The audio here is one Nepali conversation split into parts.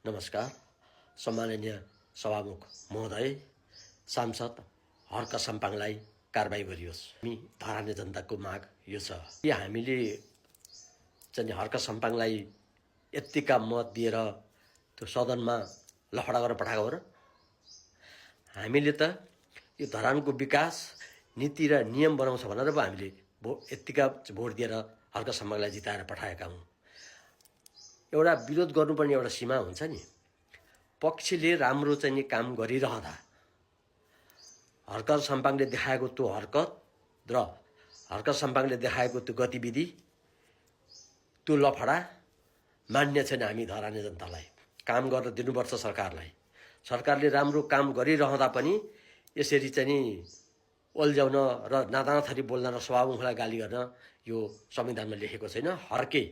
नमस्कार। सम्माननीय सभामुख महोदय, सांसद हर्क साम्पाङलाई कारबाही गरियोस्। हामी धराने जनताको माग यो छ कि हामीले चाहिँ हर्क साम्पाङलाई यत्तिका मत दिएर त्यो सदनमा लफडा गरेर पठाएको हो र? हामीले त यो धरानको विकास नीति र नियम बनाउँछ भनेर पो हामीले यत्तिका भोट दिएर हर्क साम्पाङलाई जिताएर पठाएका हौँ। एउटा विरोध गर्नुपर्ने एउटा सीमा हुन्छ नि। पक्षले राम्रो चाहिँ नि काम गरिरहँदा हर्क साम्पाङले देखाएको त्यो हरकत र हर्क साम्पाङले देखाएको त्यो गतिविधि, त्यो लफडा मान्य छैन। हामी धराने जनतालाई काम गर्न दिनुपर्छ। सरकारले राम्रो काम गरिरहँदा पनि यसरी चाहिँ नि ओल्झ्याउन र नातानाथरी बोल्न र सभामुखलाई गाली गर्न यो संविधानमा लेखेको छैन। हर्के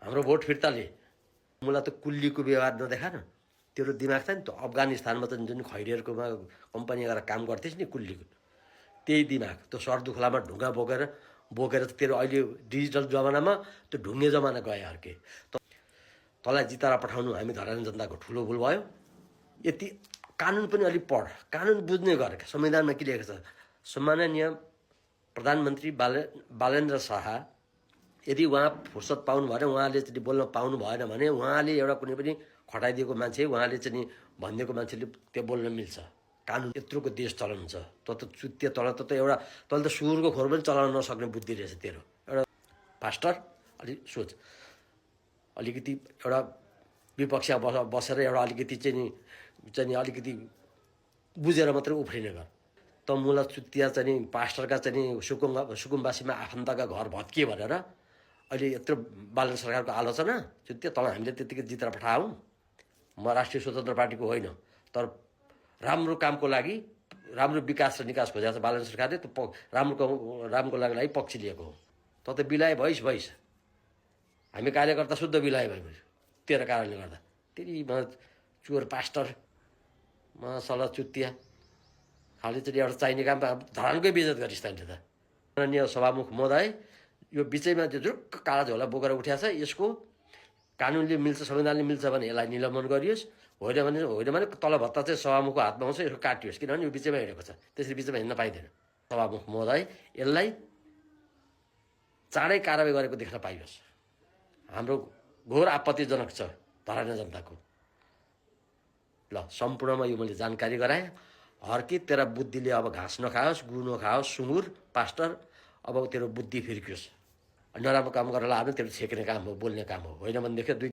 हाम्रो भोट फिर्ताले मलाई त कुल्लीको व्यवहार नदेखान। तेरो दिमाग छ नि, त्यो अफगानिस्तानमा त जुन खैरेहरूकोमा कम्पनी गएर काम गर्थेस् नि कुल्लीको, त्यही दिमाग। त्यो सरदुखलामा ढुङ्गा बोकेर तेरो अहिले डिजिटल जमानामा त्यो ढुङ्गे जमाना गए हर्के। तँलाई जिताएर पठाउनु हामी धराने जनताको ठुलो भुल भयो। यति कानुन पनि अलिक पढ, कानुन बुझ्ने गर। संविधानमा के लेखेको छ? सम्माननीय प्रधानमन्त्री बालेन्द्र शाह यदि उहाँ फुर्सद पाउनु भएन, उहाँले चाहिँ बोल्न पाउनु भएन भने उहाँले एउटा कुनै पनि खटाइदिएको मान्छे, उहाँले चाहिँ भनिदिएको मान्छेले त्यो बोल्न मिल्छ। कानुन यत्रोको देश चलाउनु छ। त चुत्ते तल त एउटा तैँले त सुँगुरको खोर पनि चलाउन नसक्ने बुद्धि रहेछ तेरो। एउटा फास्टर अलिक सोच। अलिकति एउटा विपक्षमा बसेर एउटा अलिकति चाहिँ अलिकति बुझेर मात्रै उफ्रिने गर। त मुला चुत्तिया चाहिँ पास्टरका चाहिँ सुकुम्बासीमा आफन्तका घर भत्किए भनेर अहिले यत्रो बालन सरकारको आलोचना चुत्तिया। तँलाई हामीले त्यतिकै जितेर पठायौँ। म राष्ट्रिय स्वतन्त्र पार्टीको होइन, तर राम्रो कामको लागि, राम्रो विकास र निकास खोजेको छ बालन सरकारले। त्यो रामको लागि पक्ष लिएको हो। त बिलाए भइस। हामी कार्यकर्ता शुद्ध बिलाए भयो तेरो कारणले गर्दा। तेरि चोर पास्टर सल्लाह चुत्तिया खालि चाहिँ एउटा चाहिने काम धरानकै बेइज्जत गरिस् तैँले त। माननीय सभामुख महोदय, यो बिचैमा त्यो झुक्क काला झोला बोकेर उठ्या छ। यसको कानुनले मिल्छ, संविधानले मिल्छ भने यसलाई निलम्बन गरियोस्। होइन भने तल भत्ता चाहिँ सभामुखको हातमा आउँछ, यसको काटियोस्। किनभने यो बिचैमा हिँडेको छ, त्यसरी बिचैमा हिँड्न पाइँदैन। सभामुख महोदय, यसलाई चाँडै कारबाही गरेको देख्न पाइयोस्। हाम्रो घोर आपत्तिजनक छ धराने जनताको। ल, सम्पूर्णमा यो मैले जानकारी गराएँ। हर्के तेरा बुद्धिले अब घाँस नखाओस्, गु नखाओस्, सुँगुर पास्टर। अब तेरो बुद्धि फिर्कियोस्। नराम्रो काम गरेर लानु तेरो छेक्ने काम हो, बोल्ने काम हो। होइन भनेदेखि